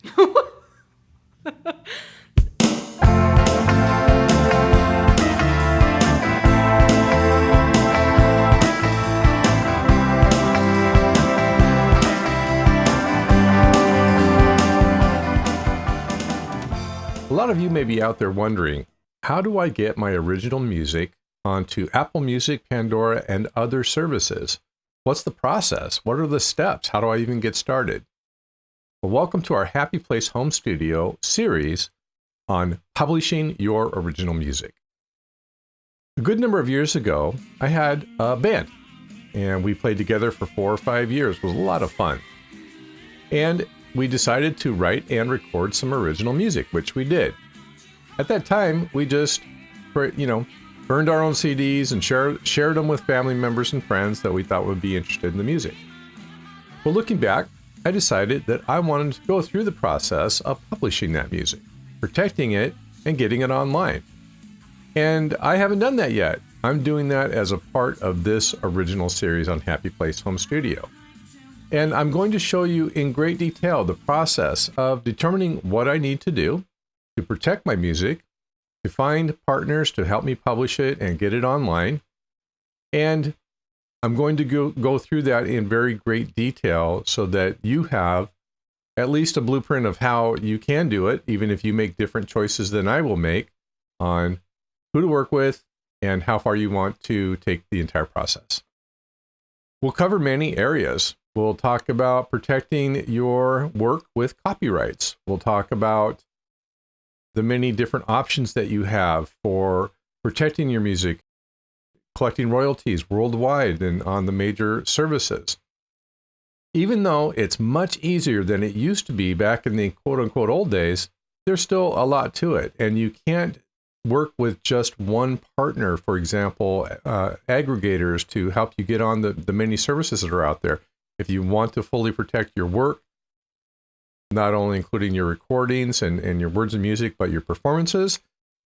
A lot of you may be out there wondering, how do I get my original music onto Apple Music, Pandora, and other services? What's the process? What are the steps? How do I even get started? Well, welcome to our Happy Place Home Studio series on publishing your original music. A good number of years ago, I had a band, and we played together for 4 or 5 years. It was a lot of fun. And we decided to write and record some original music, which we did. At that time, we just, burned our own CDs and shared them with family members and friends that we thought would be interested in the music. Well, looking back, I decided that I wanted to go through the process of publishing that music, protecting it, and getting it online. And I haven't done that yet. I'm doing that as a part of this original series on Happy Place Home Studio. And I'm going to show you in great detail the process of determining what I need to do to protect my music, to find partners to help me publish it and get it online. And I'm going to go through that in very great detail so that you have at least a blueprint of how you can do it, even if you make different choices than I will make on who to work with and how far you want to take the entire process. We'll cover many areas. We'll talk about protecting your work with copyrights. We'll talk about the many different options that you have for protecting your music, collecting royalties worldwide and on the major services. Even though it's much easier than it used to be back in the quote-unquote old days, there's still a lot to it. And you can't work with just one partner, for example, aggregators to help you get on the many services that are out there. If you want to fully protect your work, not only including your recordings and your words and music, but your performances,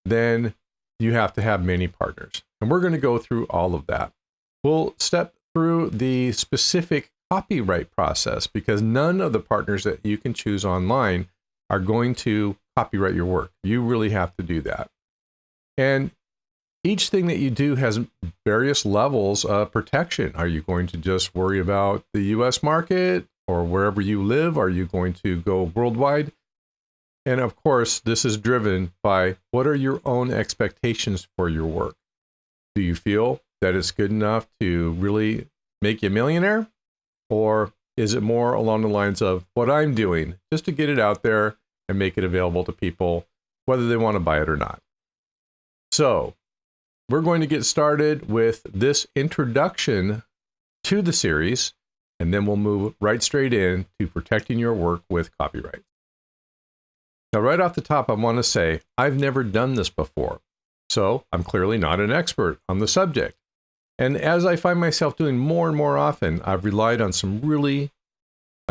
then you have to have many partners. And we're going to go through all of that. We'll step through the specific copyright process because none of the partners that you can choose online are going to copyright your work. You really have to do that. And each thing that you do has various levels of protection. Are you going to just worry about the US market or wherever you live? Are you going to go worldwide? And of course, this is driven by what are your own expectations for your work? Do you feel that it's good enough to really make you a millionaire? Or is it more along the lines of what I'm doing just to get it out there and make it available to people, whether they want to buy it or not? So, we're going to get started with this introduction to the series, and then we'll move right straight in to protecting your work with copyright. Now, right off the top, I want to say I've never done this before, so I'm clearly not an expert on the subject. And as I find myself doing more and more often, I've relied on some really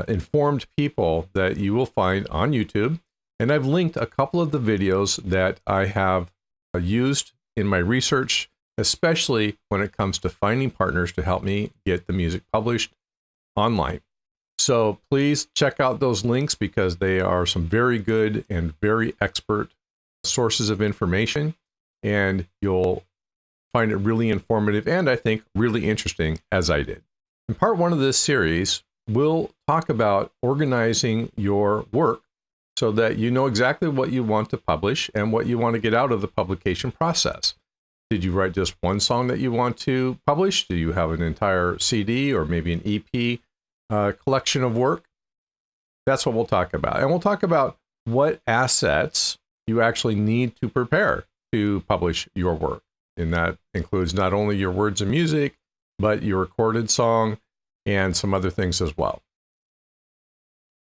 informed people that you will find on YouTube, and I've linked a couple of the videos that I have used in my research, especially when it comes to finding partners to help me get the music published online. So please check out those links because they are some very good and very expert sources of information, and you'll find it really informative and I think really interesting, as I did. In part one of this series, we'll talk about organizing your work so that you know exactly what you want to publish and what you want to get out of the publication process. Did you write just one song that you want to publish? Do you have an entire CD or maybe an EP collection of work? That's what we'll talk about. And we'll talk about what assets you actually need to prepare to publish your work. And that includes not only your words and music, but your recorded song and some other things as well.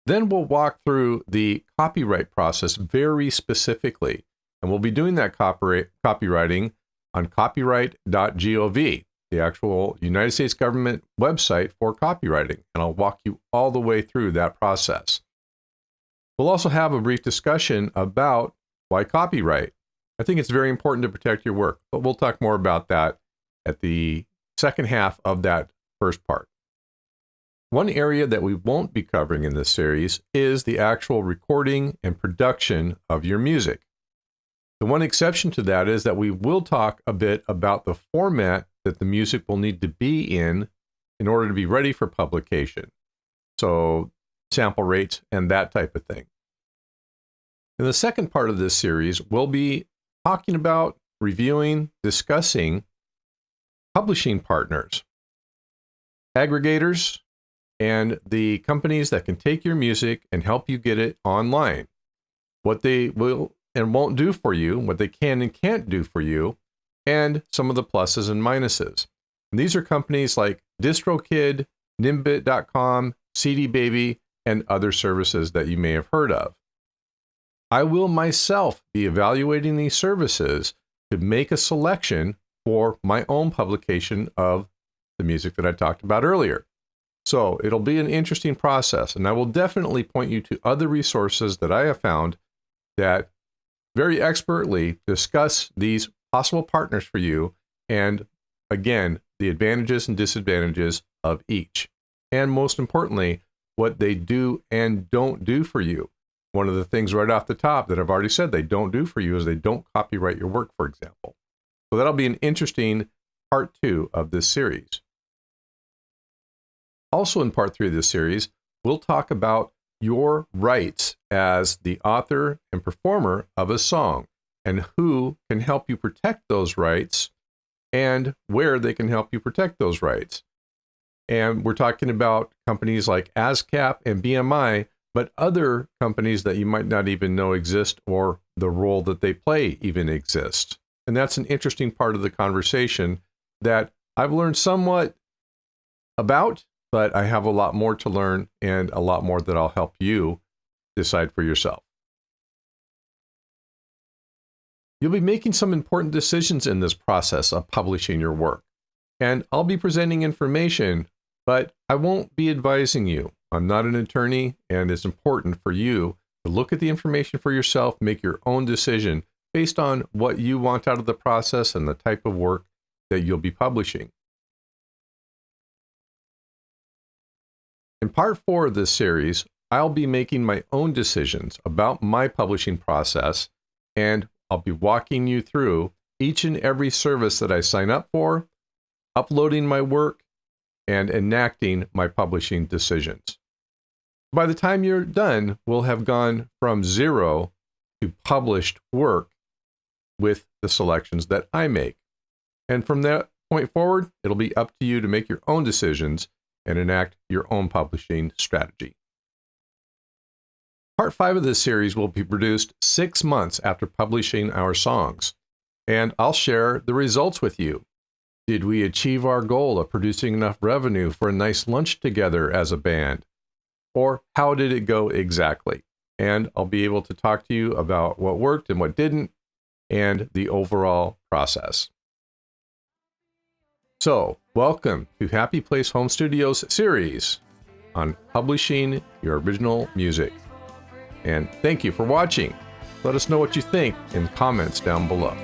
Then we'll walk through the copyright process very specifically, and we'll be doing that copywriting on copyright.gov, the actual United States government website for copywriting, and I'll walk you all the way through that process. We'll also have a brief discussion about why copyright. I think it's very important to protect your work, but we'll talk more about that at the second half of that first part. One area that we won't be covering in this series is the actual recording and production of your music. The one exception to that is that we will talk a bit about the format that the music will need to be in order to be ready for publication. So sample rates and that type of thing. In the second part of this series, we'll be talking about, reviewing, discussing publishing partners, aggregators, and the companies that can take your music and help you get it online. What they will and won't do for you, what they can and can't do for you, and some of the pluses and minuses. And these are companies like DistroKid, Nimbit.com, CD Baby, and other services that you may have heard of. I will myself be evaluating these services to make a selection for my own publication of the music that I talked about earlier. So it'll be an interesting process, and I will definitely point you to other resources that I have found that very expertly discuss these possible partners for you, and again, the advantages and disadvantages of each. And most importantly, what they do and don't do for you. One of the things right off the top that I've already said they don't do for you is they don't copyright your work, for example. So that'll be an interesting part 2 of this series. Also in part 3 of this series, we'll talk about your rights as the author and performer of a song and who can help you protect those rights and where they can help you protect those rights. And we're talking about companies like ASCAP and BMI, but other companies that you might not even know exist or the role that they play even exists. And that's an interesting part of the conversation that I've learned somewhat about, but I have a lot more to learn and a lot more that I'll help you decide for yourself. You'll be making some important decisions in this process of publishing your work. And I'll be presenting information, but I won't be advising you. I'm not an attorney, and it's important for you to look at the information for yourself, make your own decision based on what you want out of the process and the type of work that you'll be publishing. In part 4 of this series, I'll be making my own decisions about my publishing process, and I'll be walking you through each and every service that I sign up for, uploading my work, and enacting my publishing decisions. By the time you're done, we'll have gone from 0 to published work with the selections that I make. And from that point forward, it'll be up to you to make your own decisions and enact your own publishing strategy. Part 5 of this series will be produced 6 months after publishing our songs, and I'll share the results with you. Did we achieve our goal of producing enough revenue for a nice lunch together as a band? Or how did it go exactly? And I'll be able to talk to you about what worked and what didn't, and the overall process. So, welcome to Happy Place Home Studios series on publishing your original music. And thank you for watching. Let us know what you think in comments down below.